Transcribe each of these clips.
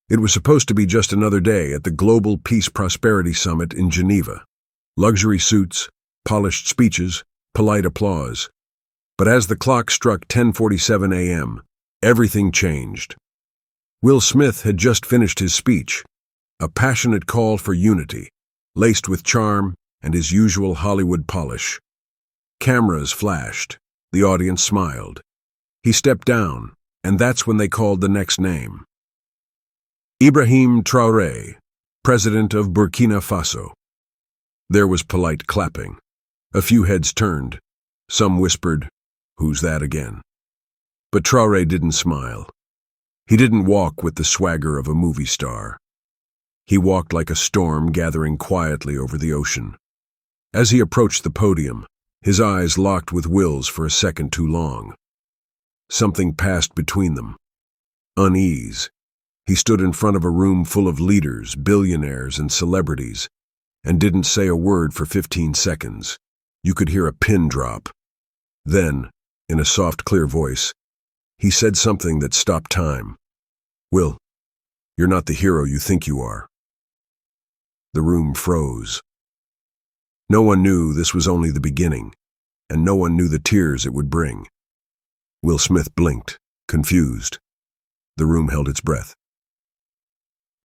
It was supposed to be just another day at the Global Peace Prosperity Summit in Geneva. Luxury suits, polished speeches, polite applause. But as the clock struck 10:47 a.m., everything changed. Will Smith had just finished his speech, a passionate call for unity, laced with charm and his usual Hollywood polish. Cameras flashed. The audience smiled. He stepped down, and that's when they called the next name. Ibrahim Traoré, president of Burkina Faso. There was polite clapping. A few heads turned. Some whispered, "Who's that again?" But Traoré didn't smile. He didn't walk with the swagger of a movie star. He walked like a storm gathering quietly over the ocean. As he approached the podium, his eyes locked with Will's for a second too long. Something passed between them. Unease. He stood in front of a room full of leaders, billionaires, and celebrities, and didn't say a word for 15 seconds. You could hear a pin drop. Then, in a soft, clear voice, he said something that stopped time. "Will, you're not the hero you think you are." The room froze. No one knew this was only the beginning, and no one knew the tears it would bring. Will Smith blinked, confused. The room held its breath.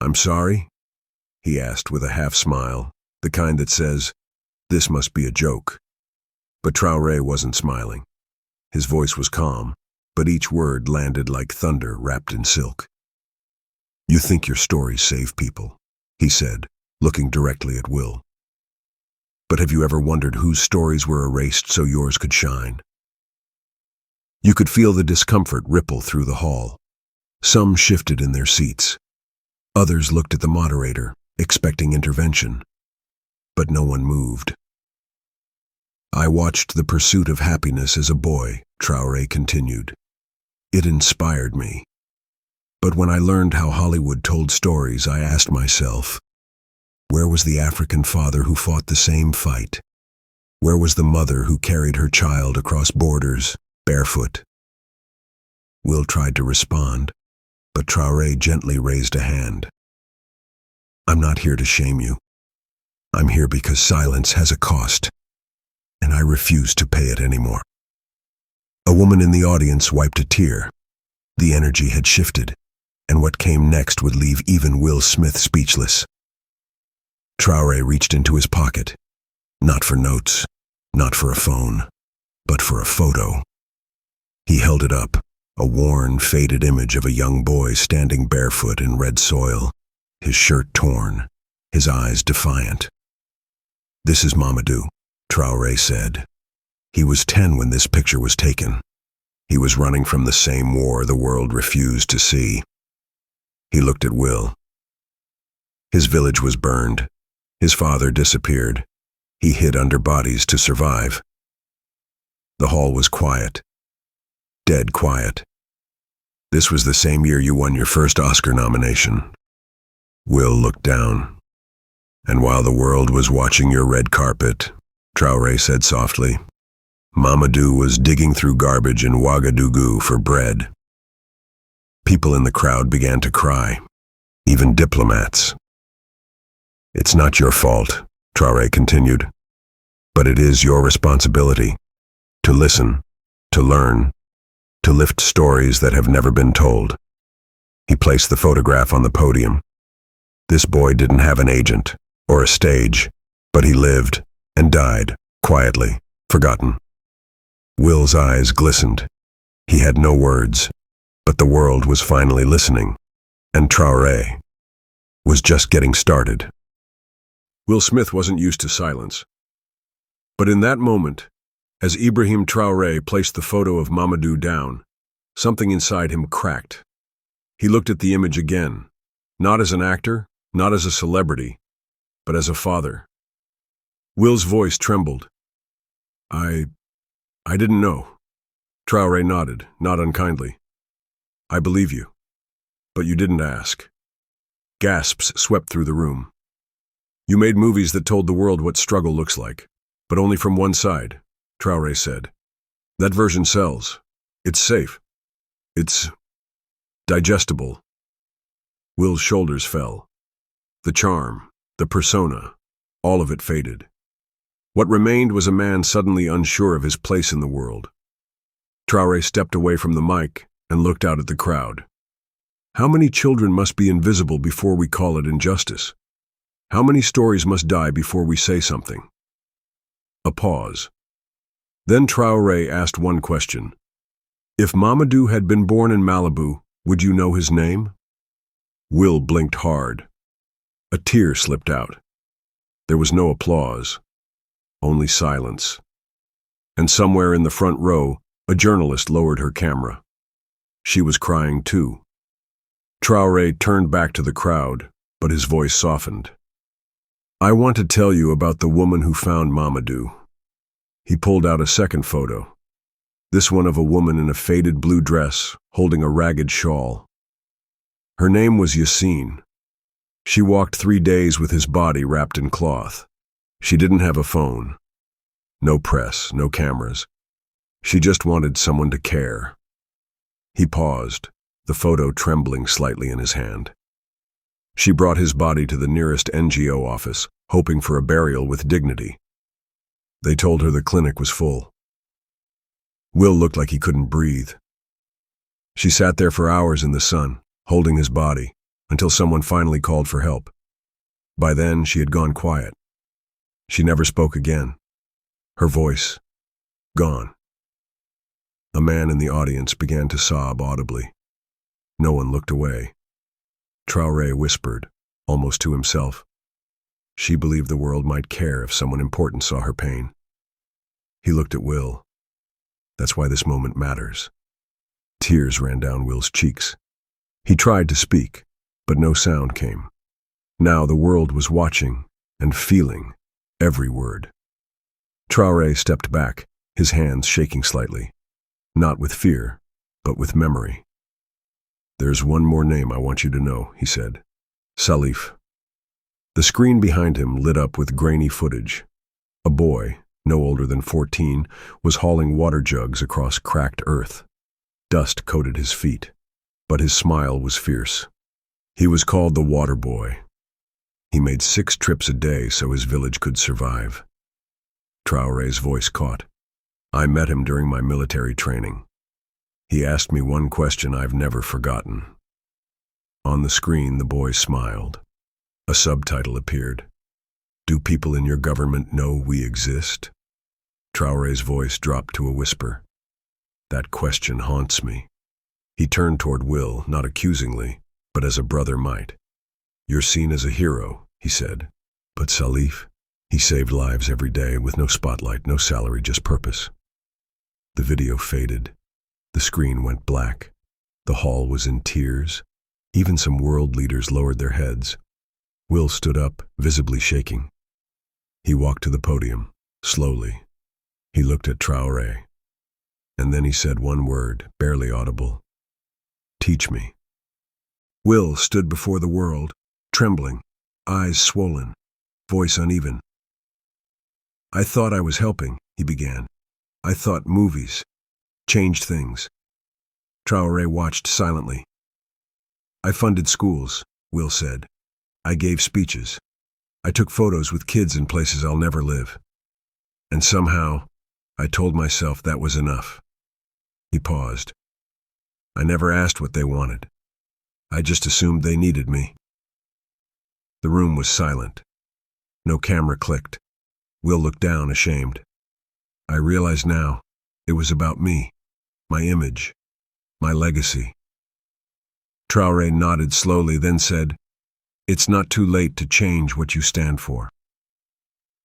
"I'm sorry?" he asked with a half-smile, the kind that says, "This must be a joke." But Traoré wasn't smiling. His voice was calm, but each word landed like thunder wrapped in silk. "You think your stories save people," he said, looking directly at Will. "But have you ever wondered whose stories were erased so yours could shine?" You could feel the discomfort ripple through the hall. Some shifted in their seats. Others looked at the moderator, expecting intervention. But no one moved. "I watched the pursuit of happiness as a boy," Traoré continued. "It inspired me. But when I learned how Hollywood told stories, I asked myself, where was the African father who fought the same fight? Where was the mother who carried her child across borders, barefoot?" Will tried to respond, but Traoré gently raised a hand. "I'm not here to shame you. I'm here because silence has a cost, and I refuse to pay it anymore." A woman in the audience wiped a tear. The energy had shifted, and what came next would leave even Will Smith speechless. Traoré reached into his pocket, not for notes, not for a phone, but for a photo. He held it up, a worn, faded image of a young boy standing barefoot in red soil, his shirt torn, his eyes defiant. "This is Mamadou," Traoré said. "He was 10 when this picture was taken. He was running from the same war the world refused to see." He looked at Will. His village was burned. His father disappeared. He hid under bodies to survive. The hall was quiet. Dead quiet. "This was the same year you won your first Oscar nomination." Will looked down. "And while the world was watching your red carpet," Traoré said softly, "Mamadou was digging through garbage in Ouagadougou for bread." People in the crowd began to cry, even diplomats. "It's not your fault," Traoré continued, "but it is your responsibility to listen, to learn, to lift stories that have never been told." He placed the photograph on the podium. This boy didn't have an agent or a stage, but he lived and died, quietly, forgotten. Will's eyes glistened. He had no words, but the world was finally listening, and Traoré was just getting started. Will Smith wasn't used to silence. But in that moment, as Ibrahim Traoré placed the photo of Mamadou down, something inside him cracked. He looked at the image again, not as an actor, not as a celebrity, but as a father. Will's voice trembled. I didn't know." Traoré nodded, not unkindly. "I believe you, but you didn't ask." Gasps swept through the room. "You made movies that told the world what struggle looks like, but only from one side," Traoré said. "That version sells. It's safe. It's digestible. Will's shoulders fell. The charm, the persona, all of it faded. What remained was a man suddenly unsure of his place in the world. Traoré stepped away from the mic and looked out at the crowd. How many children must be invisible before we call it injustice? How many stories must die before we say something? A pause. Then Traoré asked one question. If Mamadou had been born in Malibu, would you know his name? Will blinked hard. A tear slipped out. There was no applause, only silence. And somewhere in the front row, a journalist lowered her camera. She was crying too. Traoré turned back to the crowd, but his voice softened. I want to tell you about the woman who found Mamadou. He pulled out a second photo. This one of a woman in a faded blue dress, holding a ragged shawl. Her name was Yassine. She walked 3 days with his body wrapped in cloth. She didn't have a phone. No press, no cameras. She just wanted someone to care. He paused, the photo trembling slightly in his hand. She brought his body to the nearest NGO office, hoping for a burial with dignity. They told her the clinic was full. Will looked like he couldn't breathe. She sat there for hours in the sun, holding his body, until someone finally called for help. By then, she had gone quiet. She never spoke again. Her voice, gone. A man in the audience began to sob audibly. No one looked away. Traoré whispered, almost to himself. She believed the world might care if someone important saw her pain. He looked at Will. That's why this moment matters. Tears ran down Will's cheeks. He tried to speak, but no sound came. Now the world was watching and feeling every word. Traoré stepped back, his hands shaking slightly. Not with fear, but with memory. There's one more name I want you to know, he said. Salif. The screen behind him lit up with grainy footage. A boy, no older than 14, was hauling water jugs across cracked earth. Dust coated his feet, but his smile was fierce. He was called the Water Boy. He made 6 trips a day so his village could survive. Traoré's voice caught. I met him during my military training. He asked me one question I've never forgotten. On the screen, the boy smiled. A subtitle appeared. Do people in your government know we exist? Traoré's voice dropped to a whisper. That question haunts me. He turned toward Will, not accusingly, but as a brother might. You're seen as a hero, he said. But Salif, he saved lives every day with no spotlight, no salary, just purpose. The video faded. The screen went black. The hall was in tears. Even some world leaders lowered their heads. Will stood up, visibly shaking. He walked to the podium, slowly. He looked at Traoré. And then he said one word, barely audible. Teach me. Will stood before the world, trembling, eyes swollen, voice uneven. I thought I was helping, he began. I thought movies changed things. Traoré watched silently. I funded schools, Will said. I gave speeches. I took photos with kids in places I'll never live. And somehow, I told myself that was enough. He paused. I never asked what they wanted. I just assumed they needed me. The room was silent. No camera clicked. Will looked down, ashamed. I realize now, it was about me, my image, my legacy. Traoré nodded slowly, then said, It's not too late to change what you stand for.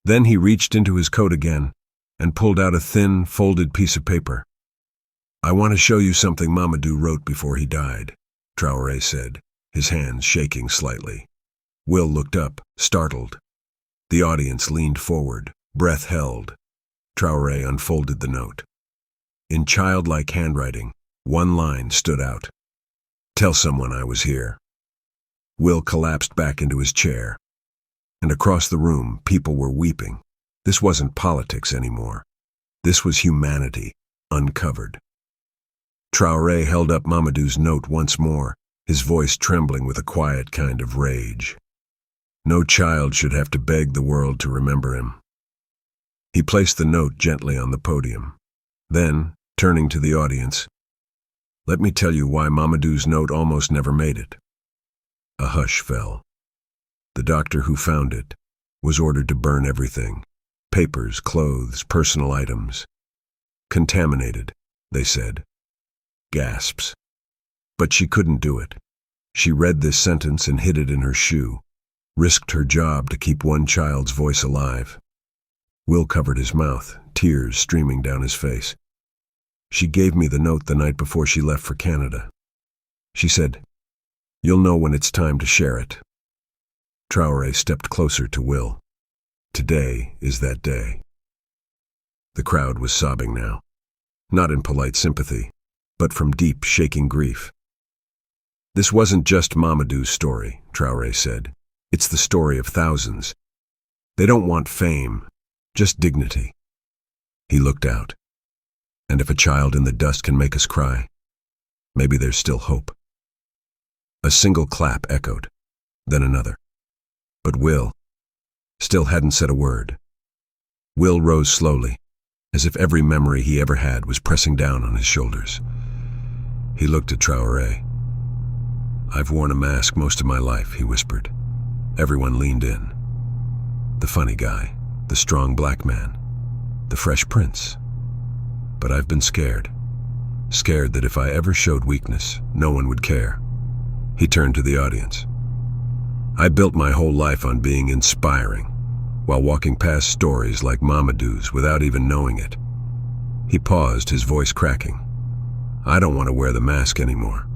Then he reached into his coat again and pulled out a thin, folded piece of paper. I want to show you something Mamadou wrote before he died, Traoré said, his hands shaking slightly. Will looked up, startled. The audience leaned forward, breath held. Traoré unfolded the note. In childlike handwriting, one line stood out. Tell someone I was here. Will collapsed back into his chair. And across the room, people were weeping. This wasn't politics anymore. This was humanity, uncovered. Traoré held up Mamadou's note once more, his voice trembling with a quiet kind of rage. No child should have to beg the world to remember him. He placed the note gently on the podium. Then, turning to the audience, "Let me tell you why Mamadou's note almost never made it." A hush fell. The doctor who found it was ordered to burn everything: papers, clothes, personal items. "Contaminated," they said. Gasps. But she couldn't do it. She read this sentence and hid it in her shoe, risked her job to keep one child's voice alive. Will covered his mouth, tears streaming down his face. "She gave me the note the night before she left for Canada. She said, 'You'll know when it's time to share it.'" Traoré stepped closer to Will. "Today is that day." The crowd was sobbing now, not in polite sympathy, but from deep, shaking grief. "This wasn't just Mamadou's story," Traoré said. "It's the story of thousands. They don't want fame, just dignity." He looked out. "And if a child in the dust can make us cry, maybe there's still hope." A single clap echoed, then another. But Will still hadn't said a word. Will rose slowly, as if every memory he ever had was pressing down on his shoulders. He looked at Traoré. "I've worn a mask most of my life," he whispered. Everyone leaned in. The funny guy, the strong black man, the fresh prince. But I've been scared. Scared that if I ever showed weakness, no one would care. He turned to the audience. "I built my whole life on being inspiring, while walking past stories like Mamadou's without even knowing it." He paused, his voice cracking. "I don't want to wear the mask anymore."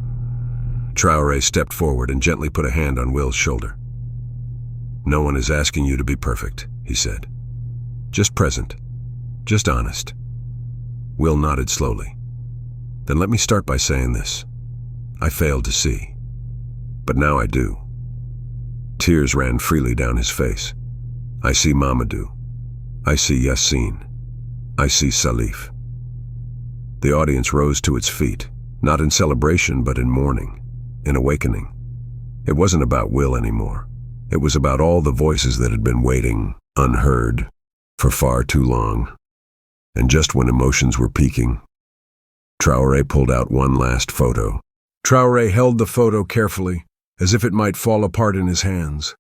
Traoré stepped forward and gently put a hand on Will's shoulder. "No one is asking you to be perfect," he said. "Just present, just honest." Will nodded slowly. "Then let me start by saying this. I failed to see, but now I do." Tears ran freely down his face. "I see Mamadou. I see Yassine. I see Salif." The audience rose to its feet, not in celebration but in mourning, in awakening. It wasn't about Will anymore. It was about all the voices that had been waiting, unheard, for far too long. And just when emotions were peaking, Traoré pulled out one last photo. Traoré held the photo carefully, as if it might fall apart in his hands.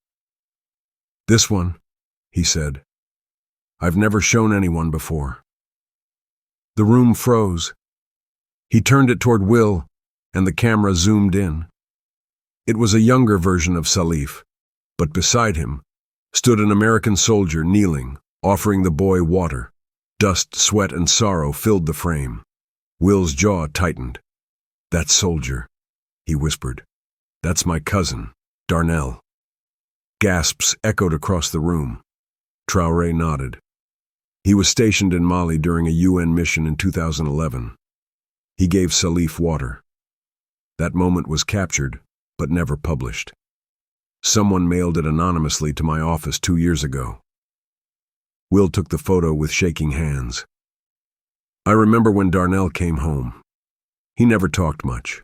"This one," he said. "I've never shown anyone before." The room froze. He turned it toward Will, and the camera zoomed in. It was a younger version of Salif, but beside him stood an American soldier kneeling, offering the boy water. Dust, sweat, and sorrow filled the frame. Will's jaw tightened. "That soldier," he whispered. "That's my cousin, Darnell." Gasps echoed across the room. Traoré nodded. He was stationed in Mali during a UN mission in 2011. He gave Salif water. That moment was captured, but never published. Someone mailed it anonymously to my office 2 years ago. Will took the photo with shaking hands. "I remember when Darnell came home. He never talked much,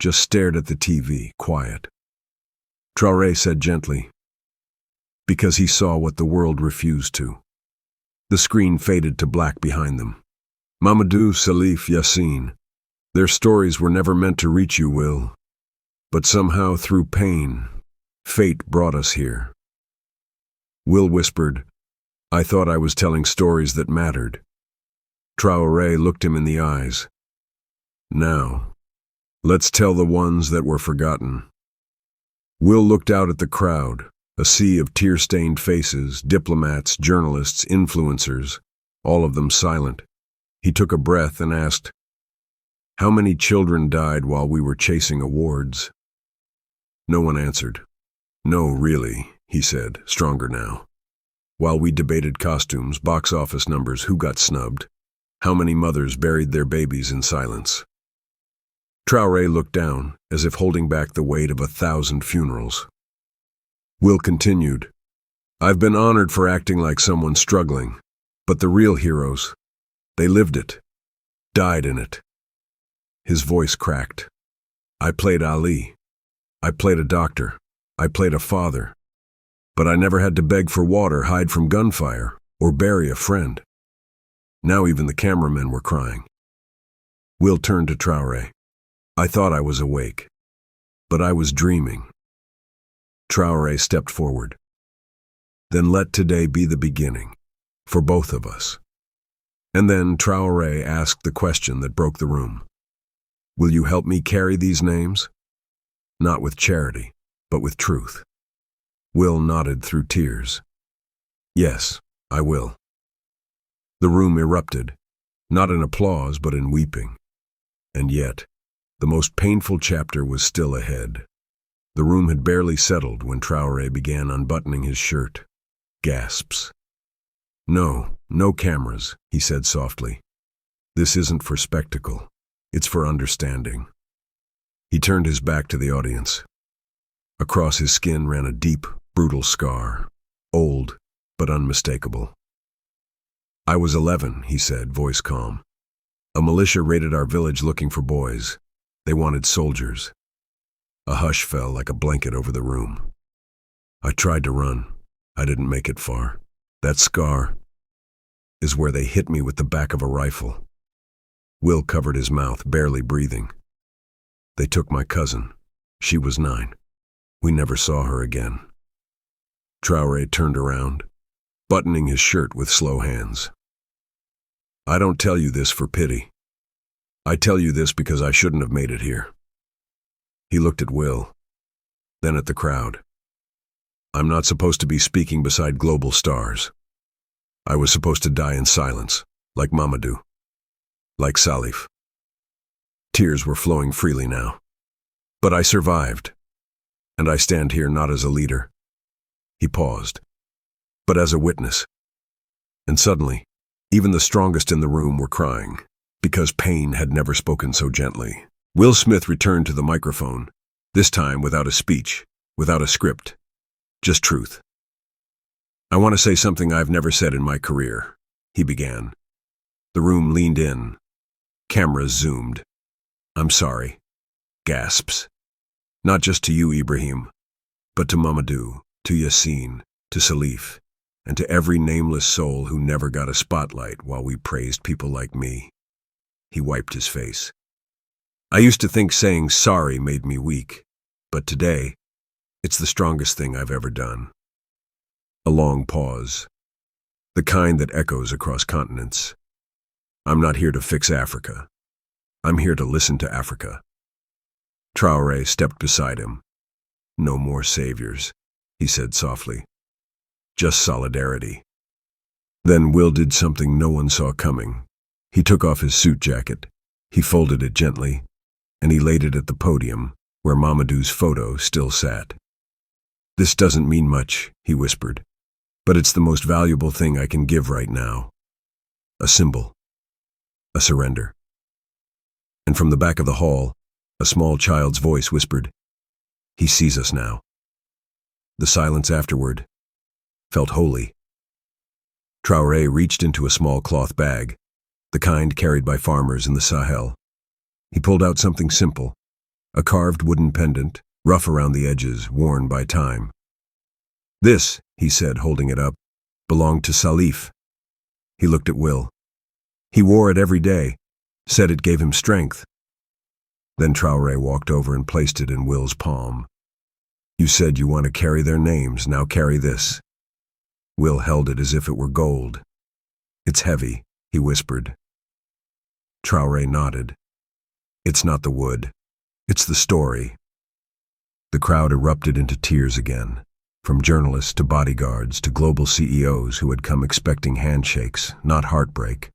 just stared at the TV, quiet." Traoré said gently, "Because he saw what the world refused to." The screen faded to black behind them. "Mamadou, Salif, Yassine. Their stories were never meant to reach you, Will. But somehow, through pain, fate brought us here." Will whispered, "I thought I was telling stories that mattered." Traoré looked him in the eyes. "Now, let's tell the ones that were forgotten." Will looked out at the crowd, a sea of tear-stained faces, diplomats, journalists, influencers, all of them silent. He took a breath and asked, "How many children died while we were chasing awards?" No one answered. "No, really," he said, stronger now. "While we debated costumes, box office numbers, who got snubbed, how many mothers buried their babies in silence." Traoré looked down, as if holding back the weight of 1,000 funerals. Will continued, "I've been honored for acting like someone struggling, but the real heroes, they lived it, died in it." His voice cracked. I played Ali. I played a doctor. I played a father. But I never had to beg for water, hide from gunfire, or bury a friend. Now even the cameramen were crying. Will turned to Traoré. I thought I was awake, but I was dreaming. Traoré stepped forward. Then let today be the beginning, for both of us. And then Traoré asked the question that broke the room. Will you help me carry these names? Not with charity, but with truth. Will nodded through tears. Yes, I will. The room erupted, not in applause but in weeping. And yet, the most painful chapter was still ahead. The room had barely settled when Traoré began unbuttoning his shirt. Gasps. No, no cameras, he said softly. This isn't for spectacle. It's for understanding. He turned his back to the audience. Across his skin ran a deep, brutal scar, old but unmistakable. I was 11, he said, voice calm. A militia raided our village looking for boys. They wanted soldiers. A hush fell like a blanket over the room. I tried to run. I didn't make it far. That scar is where they hit me with the back of a rifle. Will covered his mouth, barely breathing. They took my cousin. She was 9. We never saw her again. Traoré turned around, buttoning his shirt with slow hands. I don't tell you this for pity. I tell you this because I shouldn't have made it here. He looked at Will, then at the crowd. I'm not supposed to be speaking beside global stars. I was supposed to die in silence, like Mamadou, like Salif. Tears were flowing freely now. But I survived, and I stand here not as a leader. He paused, but as a witness. And suddenly, even the strongest in the room were crying, because pain had never spoken so gently. Will Smith returned to the microphone, this time without a speech, without a script, just truth. I want to say something I've never said in my career, he began. The room leaned in. Cameras zoomed. I'm sorry. Gasps. Not just to you, Ibrahim, but to Mamadou, to Yassine, to Salif, and to every nameless soul who never got a spotlight while we praised people like me. He wiped his face. I used to think saying sorry made me weak, but today, it's the strongest thing I've ever done. A long pause, the kind that echoes across continents. I'm not here to fix Africa. I'm here to listen to Africa. Traoré stepped beside him. No more saviors, he said softly. Just solidarity. Then Will did something no one saw coming. He took off his suit jacket. He folded it gently, and he laid it at the podium, where Mamadou's photo still sat. This doesn't mean much, he whispered, but it's the most valuable thing I can give right now. A symbol. A surrender. And from the back of the hall, a small child's voice whispered, He sees us now. The silence afterward felt holy. Traoré reached into a small cloth bag, the kind carried by farmers in the Sahel. He pulled out something simple, a carved wooden pendant, rough around the edges, worn by time. This, he said, holding it up, belonged to Salif. He looked at Will. He wore it every day, said it gave him strength. Then Traoré walked over and placed it in Will's palm. You said you want to carry their names, now carry this. Will held it as if it were gold. It's heavy, he whispered. Traoré nodded. It's not the wood. It's the story. The crowd erupted into tears again, from journalists to bodyguards to global CEOs who had come expecting handshakes, not heartbreak.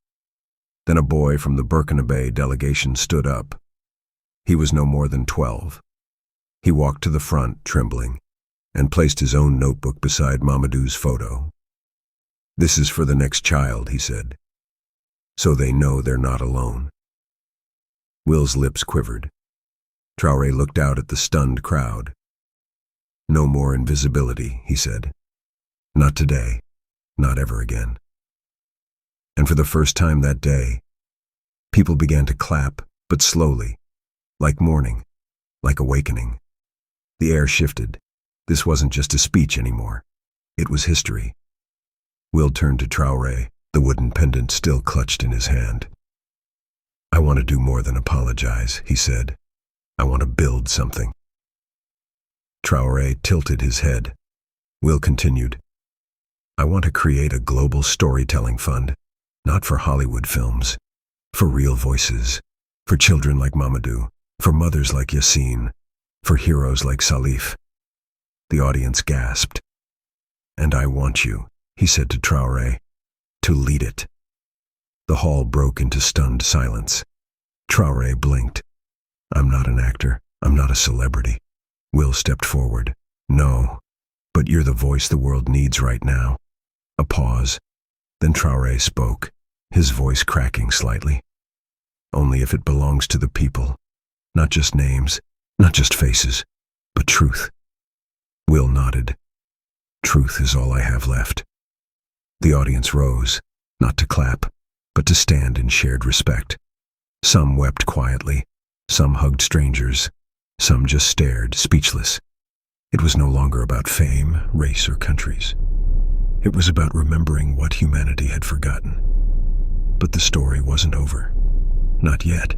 Then a boy from the Burkina delegation stood up. He was no more than 12. He walked to the front, trembling, and placed his own notebook beside Mamadou's photo. This is for the next child, he said, so they know they're not alone. Will's lips quivered. Traoré looked out at the stunned crowd. No more invisibility, he said. Not today, not ever again. And for the first time that day, people began to clap, but slowly, like mourning. like awakening. The air shifted. This wasn't just a speech anymore. It was history. Will turned to Traoré, the wooden pendant still clutched in his hand. "I want to do more than apologize," he said. "I want to build something." Traoré tilted his head. Will continued, "I want to create a global storytelling fund, not for Hollywood films, for real voices, for children like Mamadou, for mothers like Yassine, for heroes like Salif." The audience gasped. "And I want you," he said to Traoré, "to lead it." The hall broke into stunned silence. Traoré blinked. "I'm not an actor. I'm not a celebrity." Will stepped forward. "No, but you're the voice the world needs right now." A pause. Then Traoré spoke, his voice cracking slightly. "Only if it belongs to the people. Not just names, not just faces, but truth." Will nodded. "Truth is all I have left." The audience rose, not to clap, but to stand in shared respect. Some wept quietly, some hugged strangers, some just stared, speechless. It was no longer about fame, race, or countries. It was about remembering what humanity had forgotten. But the story wasn't over. Not yet.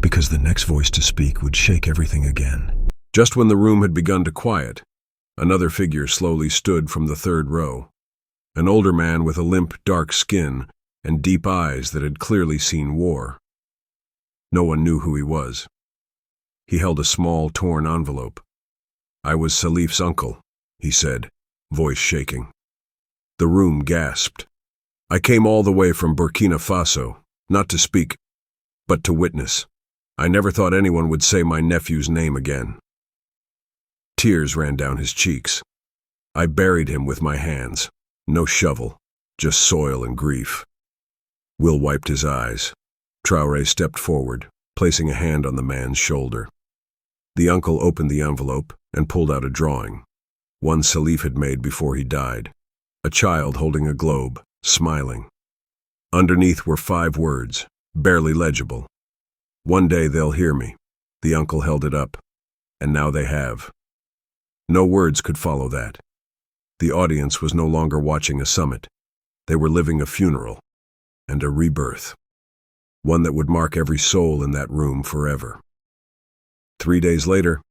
Because the next voice to speak would shake everything again. Just when the room had begun to quiet, another figure slowly stood from the third row. An older man with a limp, dark skin and deep eyes that had clearly seen war. No one knew who he was. He held a small, torn envelope. "I was Salif's uncle," he said, voice shaking. The room gasped. "I came all the way from Burkina Faso, not to speak, but to witness. I never thought anyone would say my nephew's name again." Tears ran down his cheeks. "I buried him with my hands. No shovel, just soil and grief." Will wiped his eyes. Traoré stepped forward, placing a hand on the man's shoulder. The uncle opened the envelope and pulled out a drawing, one Salif had made before he died. A child holding a globe, smiling. Underneath were 5 words, barely legible. "One day they'll hear me." The uncle held it up, and now they have. No words could follow that. The audience was no longer watching a summit. They were living a funeral, and a rebirth. One that would mark every soul in that room forever. 3 days later,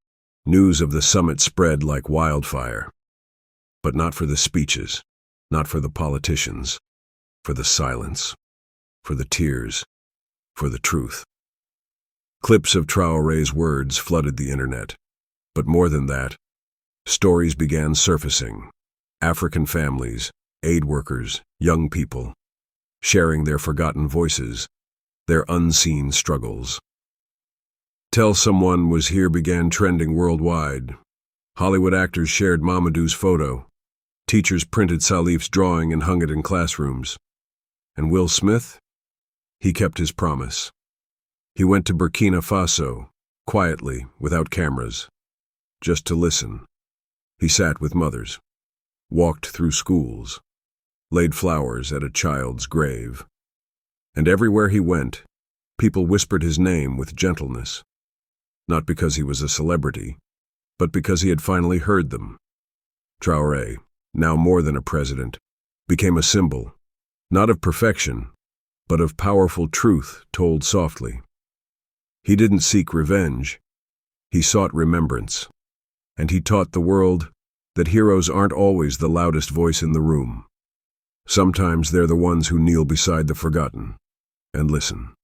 news of the summit spread like wildfire. But not for the speeches, not for the politicians, for the silence, for the tears, for the truth. Clips of Traoré's words flooded the internet. But more than that, stories began surfacing. African families, aid workers, young people, sharing their forgotten voices, their unseen struggles. "Tell Someone Was Here" began trending worldwide. Hollywood actors shared Mamadou's photo. Teachers printed Salif's drawing and hung it in classrooms. And Will Smith? He kept his promise. He went to Burkina Faso, quietly, without cameras, just to listen. He sat with mothers, walked through schools, laid flowers at a child's grave. And everywhere he went, people whispered his name with gentleness. Not because he was a celebrity, but because he had finally heard them. Traoré, now more than a president, became a symbol, not of perfection, but of powerful truth told softly. He didn't seek revenge. He sought remembrance. And he taught the world that heroes aren't always the loudest voice in the room. Sometimes they're the ones who kneel beside the forgotten and listen.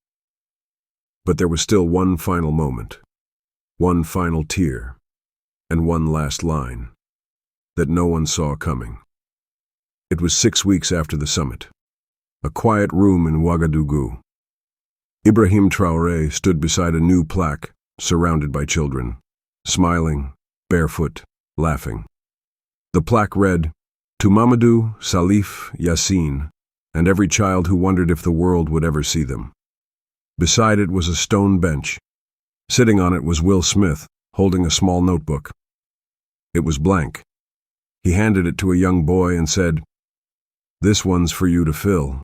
But there was still one final moment, one final tear, and one last line that no one saw coming. It was 6 weeks after the summit. A quiet room in Ouagadougou. Ibrahim Traoré stood beside a new plaque, surrounded by children, smiling, barefoot, laughing. The plaque read, "To Mamadou, Salif, Yassine, and every child who wondered if the world would ever see them." Beside it was a stone bench. Sitting on it was Will Smith, holding a small notebook. It was blank. He handed it to a young boy and said, "This one's for you to fill."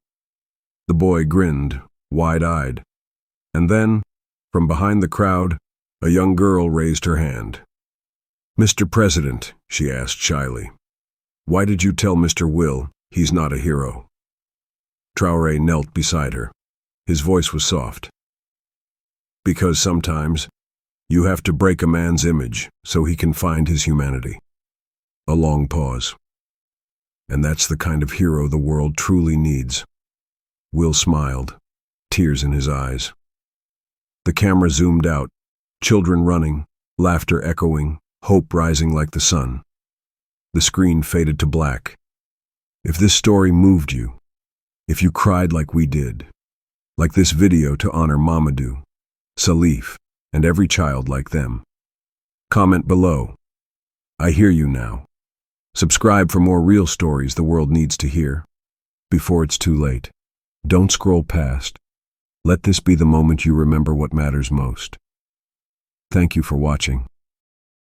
The boy grinned, wide-eyed. And then, from behind the crowd, A young girl raised her hand. "Mr. President," she asked shyly, "why did you tell Mr. Will he's not a hero?" Traoré knelt beside her. His voice was soft. "Because sometimes you have to break a man's image so he can find his humanity." A long pause. "And that's the kind of hero the world truly needs." Will smiled, tears in his eyes. The camera zoomed out, children running, laughter echoing, hope rising like the sun. The screen faded to black. If this story moved you, if you cried like we did, like this video to honor Mamadou, Salif, and every child like them, comment below. I hear you now. Subscribe for more real stories the world needs to hear. Before it's too late. Don't scroll past. Let this be the moment you remember what matters most. Thank you for watching.